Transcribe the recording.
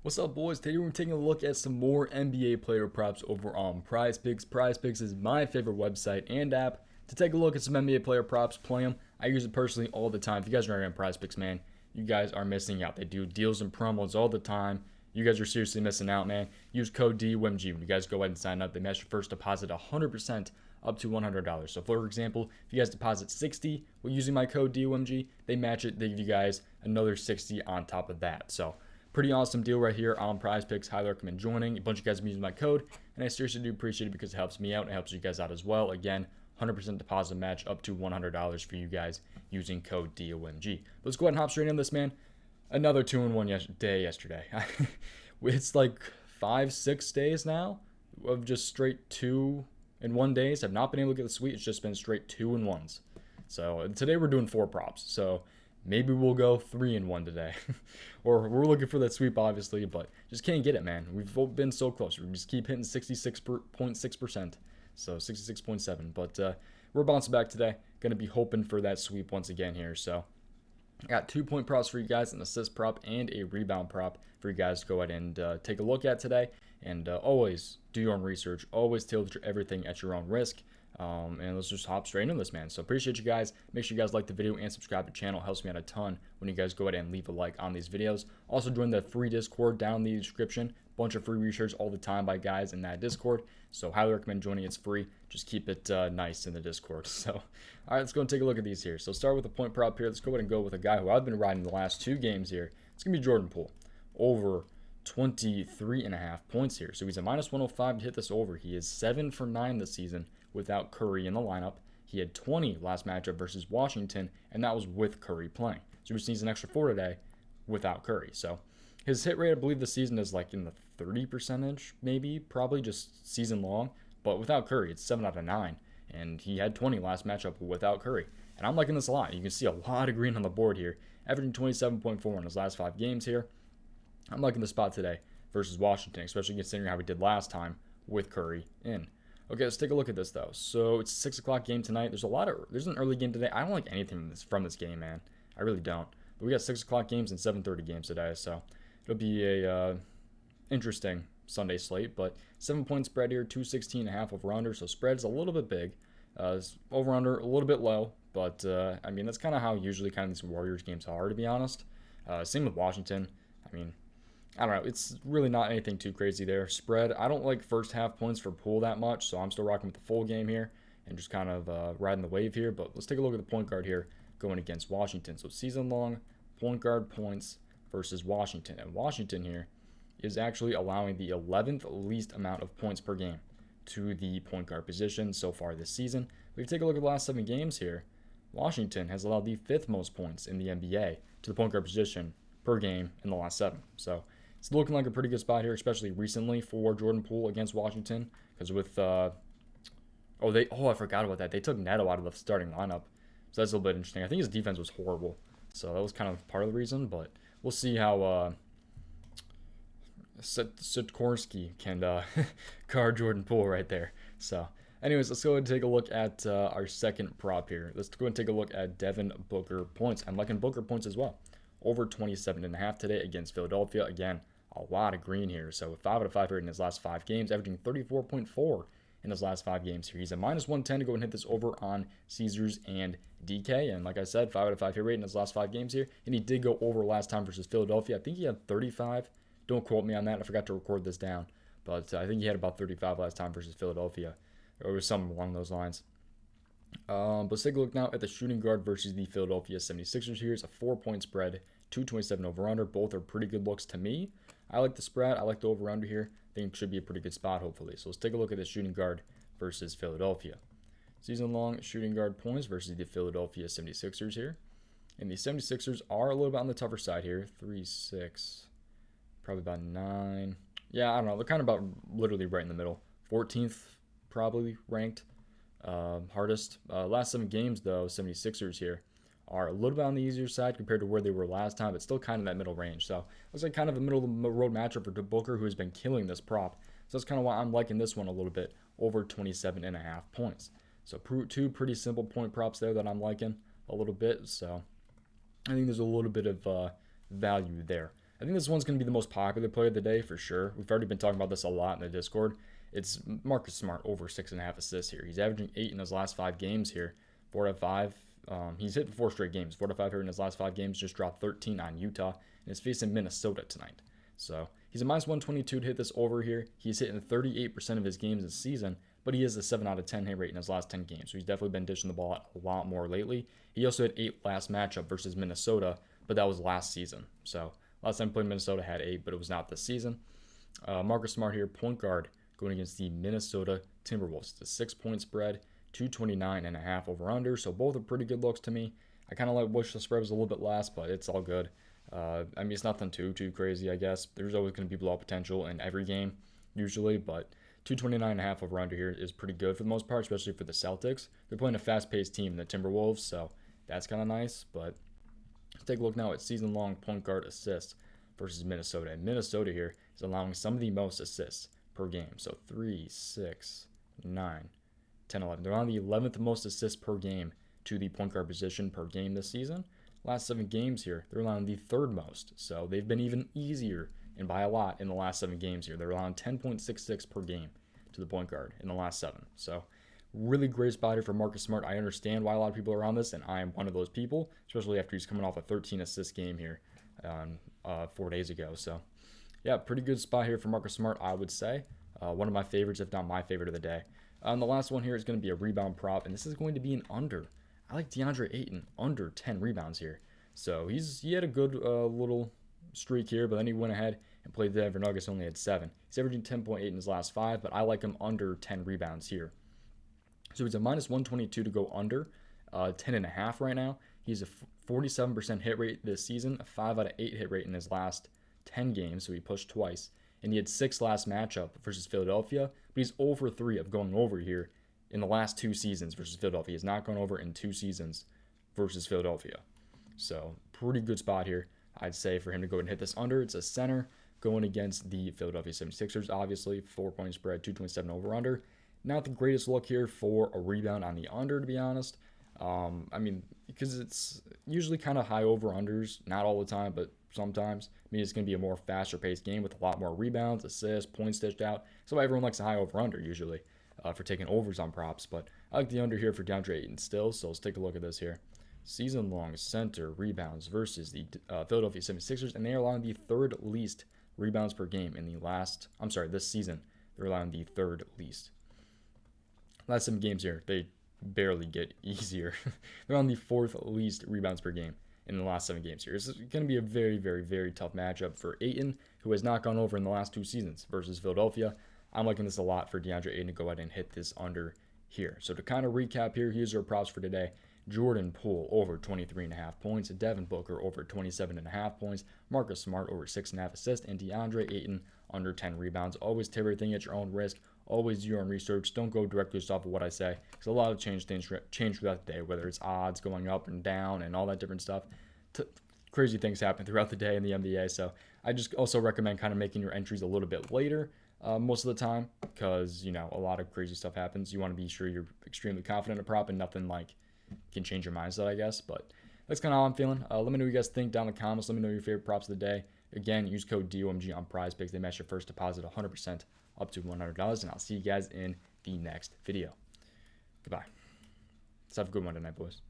What's up, boys? Today we're taking a look at some more NBA player props over on PrizePicks. PrizePicks is my favorite website and app to take a look at some NBA player props, play them. I use it personally all the time. If you guys are on PrizePicks, man, you guys are missing out. They do deals and promos all the time. You guys are seriously missing out, man. Use code DOMG when you guys go ahead and sign up. They match your first deposit 100% up to $100. So, for example, if you guys deposit 60 using my code DOMG, they match it. They give you guys another 60 on top of that. So, pretty awesome deal right here on PrizePicks. Highly recommend joining. A bunch of you guys have been using my code, and I seriously do appreciate it because it helps me out and it helps you guys out as well. Again, 100% deposit match up to $100 for you guys using code DOMG. Let's go ahead and hop straight in this, man. Another 2-in-1 day yesterday. It's like 5-6 days now of just straight 2-in-1 days. I've not been able to get the sweet. It's just been straight 2-in-1s. So today we're doing 4 props. So maybe we'll go 3-in-1 today. Or we're looking for that sweep, obviously, but just can't get it, man. We've been so close. We just keep hitting 66.6%. So 66.7. But we're bouncing back today. Going to be hoping for that sweep once again here. So I got 2-point props for you guys, an assist prop, and a rebound prop for you guys to go ahead and take a look at today. And always do your own research. Always tailor everything at your own risk. And let's just hop straight into this, man. So appreciate you guys. Make sure you guys like the video and subscribe to the channel. It helps me out a ton when you guys go ahead and leave a like on these videos. Also join the free Discord down in the description. Bunch of free research all the time by guys in that Discord. So highly recommend joining. It's free. Just keep it nice in the Discord. So all right, let's go and take a look at these here. So start with the point prop here. Let's go ahead and go with a guy who I've been riding the last 2 games here. It's gonna be Jordan Poole, over 23.5 points here. So he's a minus 105 to hit this over. He is 7 for 9 this season without Curry in the lineup. He had 20 last matchup versus Washington, and that was with Curry playing. So he just needs an extra 4 today without Curry. So his hit rate, I believe, this season is like in the 30%, maybe, probably just season long. But without Curry, it's 7 out of 9. And he had 20 last matchup without Curry. And I'm liking this a lot. You can see a lot of green on the board here, averaging 27.4 in his last 5 games here. I'm liking the spot today versus Washington, especially considering how we did last time with Curry in. Okay, let's take a look at this though. So it's a 6 o'clock game tonight. There's an early game today. I don't like anything from this game, man. I really don't. But we got 6 o'clock games and 7:30 games today, so it'll be a interesting Sunday slate. But 7-point spread here, 216.5 over under. So spread's a little bit big. Over under a little bit low, but I mean that's kind of how usually kind of these Warriors games are, to be honest. Same with Washington. I mean, I don't know. It's really not anything too crazy there. Spread, I don't like first half points for Poole that much, so I'm still rocking with the full game here and just kind of riding the wave here. But let's take a look at the point guard here going against Washington. So season long point guard points versus Washington. And Washington here is actually allowing the 11th least amount of points per game to the point guard position so far this season. If we take a look at the last 7 games here, Washington has allowed the 5th most points in the NBA to the point guard position per game in the last 7. So it's looking like a pretty good spot here, especially recently for Jordan Poole against Washington. Because with, I forgot about that. They took Neto out of the starting lineup. So that's a little bit interesting. I think his defense was horrible. So that was kind of part of the reason. But we'll see how Sikorsky can guard Jordan Poole right there. So anyways, let's go ahead and take a look at our second prop here. Let's go ahead and take a look at Devon Booker points. I'm liking Booker points as well. Over 27.5 today against Philadelphia. Again, a lot of green here. So 5 out of 5 here in his last 5 games, averaging 34.4 in his last 5 games here. He's a minus 110 to go and hit this over on Caesars and DK. And like I said, 5 out of 5 hit rate in his last 5 games here. And he did go over last time versus Philadelphia. I think he had 35. Don't quote me on that. I forgot to record this down. But I think he had about 35 last time versus Philadelphia. Or it was something along those lines. But let's take a look now at the shooting guard versus the Philadelphia 76ers here. It's a 4-point spread, 227 over-under. Both are pretty good looks to me. I like the spread. I like the over-under here. I think it should be a pretty good spot, hopefully. So let's take a look at the shooting guard versus Philadelphia. Season-long shooting guard points versus the Philadelphia 76ers here. And the 76ers are a little bit on the tougher side here. 3-6, probably about 9. Yeah, I don't know. They're kind of about literally right in the middle. 14th probably ranked. Hardest. Last 7 games, though, 76ers here are a little bit on the easier side compared to where they were last time, but still kind of that middle range. So looks like kind of a middle of the road matchup for Booker, who has been killing this prop. So that's kind of why I'm liking this one a little bit, over 27.5 points. So 2 pretty simple point props there that I'm liking a little bit. So I think there's a little bit of value there. I think this one's going to be the most popular player of the day for sure. We've already been talking about this a lot in the Discord. It's Marcus Smart over 6.5 assists here. He's averaging 8 in his last 5 games here. 4 out of 5. He's hit 4 straight games. 4 out of 5 here in his last 5 games. Just dropped 13 on Utah and is facing Minnesota tonight. So he's a minus 122 to hit this over here. He's hitting 38% of his games this season, but he has a 7 out of 10 hit rate in his last 10 games. So he's definitely been dishing the ball out a lot more lately. He also had 8 last matchup versus Minnesota, but that was last season. So last time he played Minnesota had 8, but it was not this season. Marcus Smart here, point guard, going against the Minnesota Timberwolves. It's a 6-point spread, 229.5 over under. So both are pretty good looks to me. I kind of wish the spread was a little bit less, but it's all good. I mean, it's nothing too crazy, I guess. There's always going to be blowout potential in every game, usually, but 229.5 over under here is pretty good for the most part, especially for the Celtics. They're playing a fast-paced team, the Timberwolves, so that's kind of nice. But let's take a look now at season-long point guard assists versus Minnesota. And Minnesota here is allowing some of the most assists per game. So 3, 6, 9, 10, 11. They're on the 11th most assists per game to the point guard position per game this season. Last 7 games here, they're allowing the 3rd most. So they've been even easier, and by a lot, in the last 7 games here. They're allowing 10.66 per game to the point guard in the last 7. So really great spot here for Marcus Smart. I understand why a lot of people are on this, and I am one of those people, especially after he's coming off a 13 assist game here 4 days ago. So yeah, pretty good spot here for Marcus Smart, I would say. One of my favorites, if not my favorite of the day. The last one here is going to be a rebound prop, and this is going to be an under. I like Deandre Ayton under 10 rebounds here. So he had a good little streak here, but then he went ahead and played the Denver Nuggets, only had 7. He's averaging 10.8 in his last 5, but I like him under 10 rebounds here. So he's a minus 122 to go under 10.5 right now. He's a 47% hit rate this season, a 5 out of 8 hit rate in his last 10 games, so he pushed twice. And he had 6 last matchup versus Philadelphia, but he's 0 for 3 of going over here in the last 2 seasons versus Philadelphia. He's not gone over in 2 seasons versus Philadelphia. So pretty good spot here, I'd say, for him to go and hit this under. It's a center going against the Philadelphia 76ers, obviously. 4-point spread, 227 over under. Not the greatest look here for a rebound on the under, to be honest. I mean, because it's usually kind of high over-unders, not all the time, but sometimes. I mean, it's going to be a more faster-paced game with a lot more rebounds, assists, points dished out. So everyone likes a high over-under usually for taking overs on props. But I like the under here for Deandre Ayton still, so let's take a look at this here. Season-long center rebounds versus the Philadelphia 76ers, and they are allowing the 3rd least rebounds per game in this season. They're allowing the 3rd least. Last 7 games here, they barely get easier. They're on the 4th least rebounds per game in the last 7 games here. This is going to be a very, very, very tough matchup for Ayton, who has not gone over in the last 2 seasons versus Philadelphia. I'm liking this a lot for Deandre Ayton to go ahead and hit this under here. So to kind of recap here, here's our props for today. Jordan Poole over 23.5 points, Devon Booker over 27.5 points, Marcus Smart over 6.5 assists, and Deandre Ayton under 10 rebounds. Always take everything at your own risk. Always do your own research. Don't go directly just off of what I say, because a lot of things change throughout the day, whether it's odds going up and down and all that different stuff. Crazy things happen throughout the day in the NBA, so I just also recommend kind of making your entries a little bit later most of the time, because, you know, a lot of crazy stuff happens. You want to be sure you're extremely confident in a prop and nothing like can change your mindset, I guess. But that's kind of how I'm feeling. Let me know what you guys think down in the comments. Let me know your favorite props of the day. Again, use code DOMG on prizepicks. They match your first deposit 100% up to $100. And I'll see you guys in the next video. Goodbye. Let's have a good one tonight, boys.